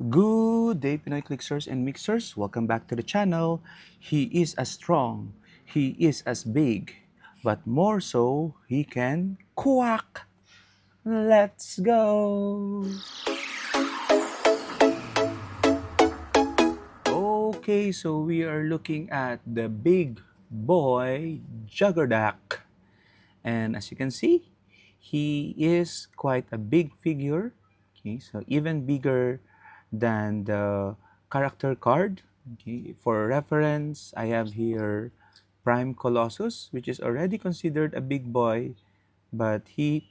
Good day, Pinoy Clicksters and Mixers. Welcome back to the channel. He is as strong, he is as big, but more so, he can quack. Let's go. Okay, so we are looking at the big boy Juggernaut. And as you can see, he is quite a big figure. Okay, so even bigger than the character card. Okay, for reference, I have here Prime Colossus, which is already considered a big boy, but he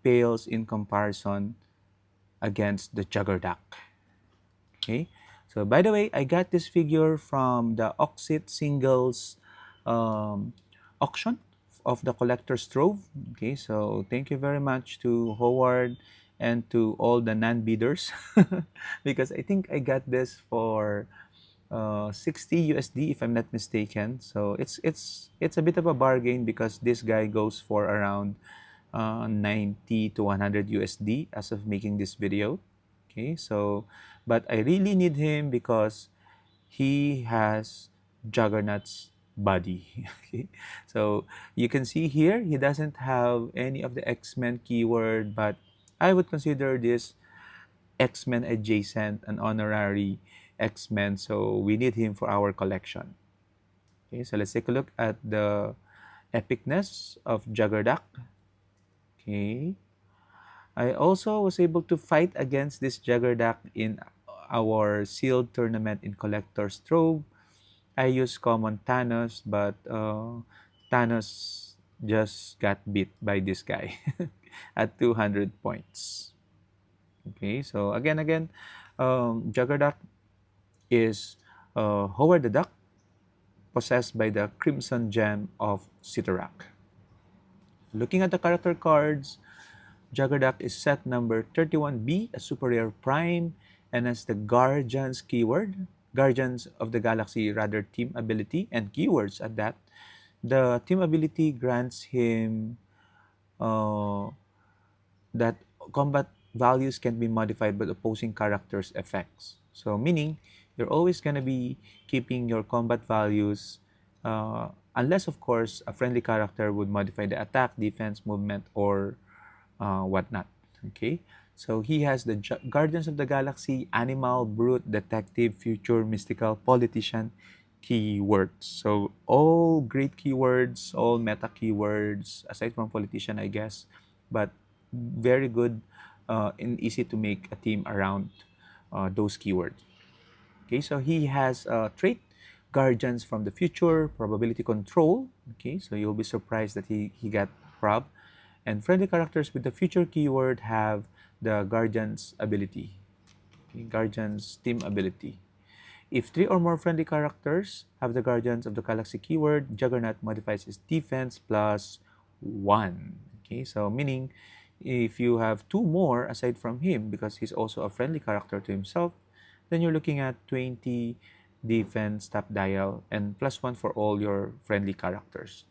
pales in comparison against the Juggernaut. Okay, so by the way, I got this figure from the Oxit Singles um, auction of the Collector's Trove. Okay, so thank you very much to Howard and to all the non-bidders because I think I got this for 60 USD if I'm not mistaken. So it's a bit of a bargain because this guy goes for around 90 to 100 USD as of making this video. Okay, so but I really need him because he has Juggernaut's body. Okay, so you can see here he doesn't have any of the X-Men keyword, but I would consider this X-Men adjacent, an honorary X-Men, so we need him for our collection. Okay, so let's take a look at the epicness of Juggernaut. Okay, I also was able to fight against this Juggernaut in our sealed tournament in Collector's Trove. I used common Thanos, but Thanos just got beat by this guy at 200 points. Okay, so again, Juggernaut is Howard the Duck, possessed by the Crimson Gem of Citarak. Looking at the character cards, Juggernaut is set number 31B, a super rare prime, and has the Guardians keyword, Guardians of the Galaxy rather team ability, and keywords at that. The team ability grants him uh, that combat values can be modified by opposing characters' effects. So meaning, you're always going to be keeping your combat values unless of course a friendly character would modify the attack, defense, movement, or whatnot. Okay, so he has the Guardians of the Galaxy, Animal, Brute, Detective, Future, Mystical, Politician keywords. So all great keywords, all meta keywords, aside from Politician, I guess, but very good and easy to make a team around those keywords. Okay, so he has a trait, Guardians from the Future, Probability Control. Okay, so you'll be surprised that he got prob. And friendly characters with the future keyword have the Guardians ability. Okay, Guardians team ability. If three or more friendly characters have the Guardians of the Galaxy keyword, Juggernaut modifies his defense plus 1. Okay, so meaning if you have two more aside from him, because he's also a friendly character to himself, then you're looking at 20 defense top dial and plus 1 for all your friendly characters.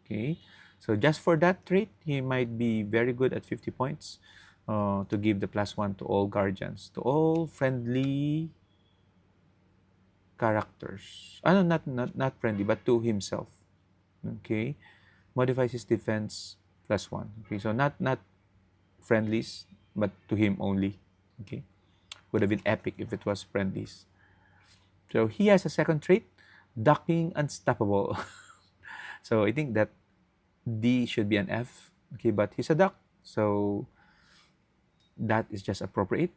Okay, so just for that trait, he might be very good at 50 points to give the plus 1 to all guardians, to all friendly characters. No, not friendly, but to himself. Okay, modifies his defense plus 1. Okay, so not friendlies, but to him only. Okay, would have been epic if it was friendlies. So he has a second trait, ducking unstoppable. So I think that D should be an F. Okay, but he's a duck, so that is just appropriate.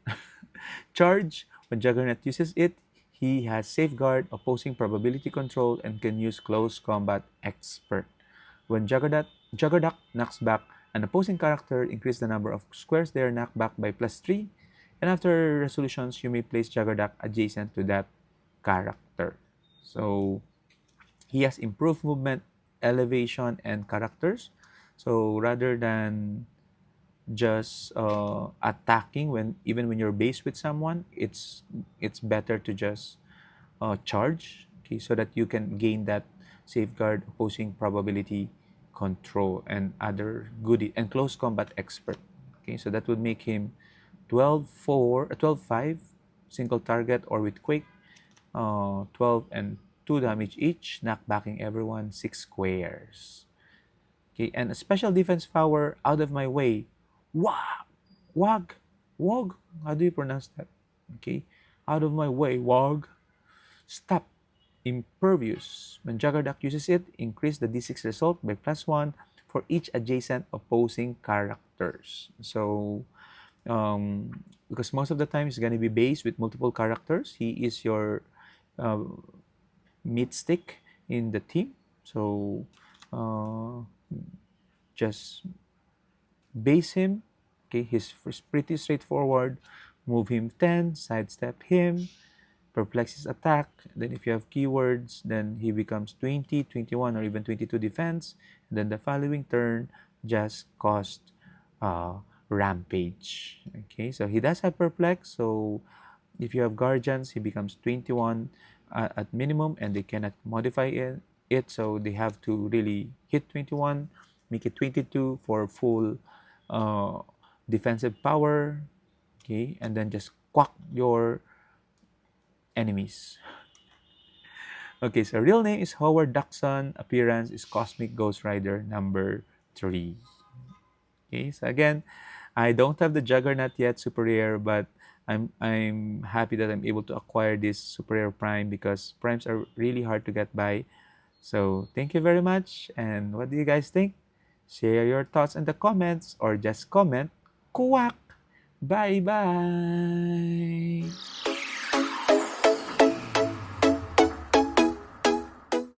Charge, when Juggernaut uses it, he has safeguard, opposing probability control, and can use close combat expert. When Juggernaut knocks back an opposing character, increase the number of squares they are knocked back by plus 3. And after resolutions, you may place Juggernaut adjacent to that character. So he has improved movement, elevation, and characters. So rather than just attacking when even when you're based with someone, it's better to just charge. Okay, so that you can gain that safeguard, opposing probability control, and other goodie and close combat expert. Okay, so that would make him 12-4, 12-5 single target or with Quake, 12 and 2 damage each, knockbacking everyone 6 squares. Okay, and a special defense power, out of my way. Wag! Wag! Wog? How do you pronounce that? Okay, out of my way, Wog. Stop. Impervious. When Juggernaut uses it, increase the d6 result by +1 for each adjacent opposing characters. So, because most of the time it's going to be based with multiple characters, he is your uh, meat stick in the team. So, uh, just base him. Okay, he's pretty straightforward. Move him 10, sidestep him, perplex his attack. Then if you have keywords, then he becomes 20, 21, or even 22 defense. And then the following turn, just cost rampage. Okay, so he does have perplex. So if you have guardians, he becomes 21 at minimum, and they cannot modify it. So they have to really hit 21, make it 22 for full uh, defensive power. Okay, and then just quack your enemies. Okay, so real name is Howard Duckson. Appearance is Cosmic Ghost Rider number 3. Okay, so again, I don't have the Juggernaut yet, super rare, but I'm happy that I'm able to acquire this super rare prime because primes are really hard to get by. So thank you very much. And what do you guys think? Share your thoughts in the comments or just comment. Quack! Bye bye!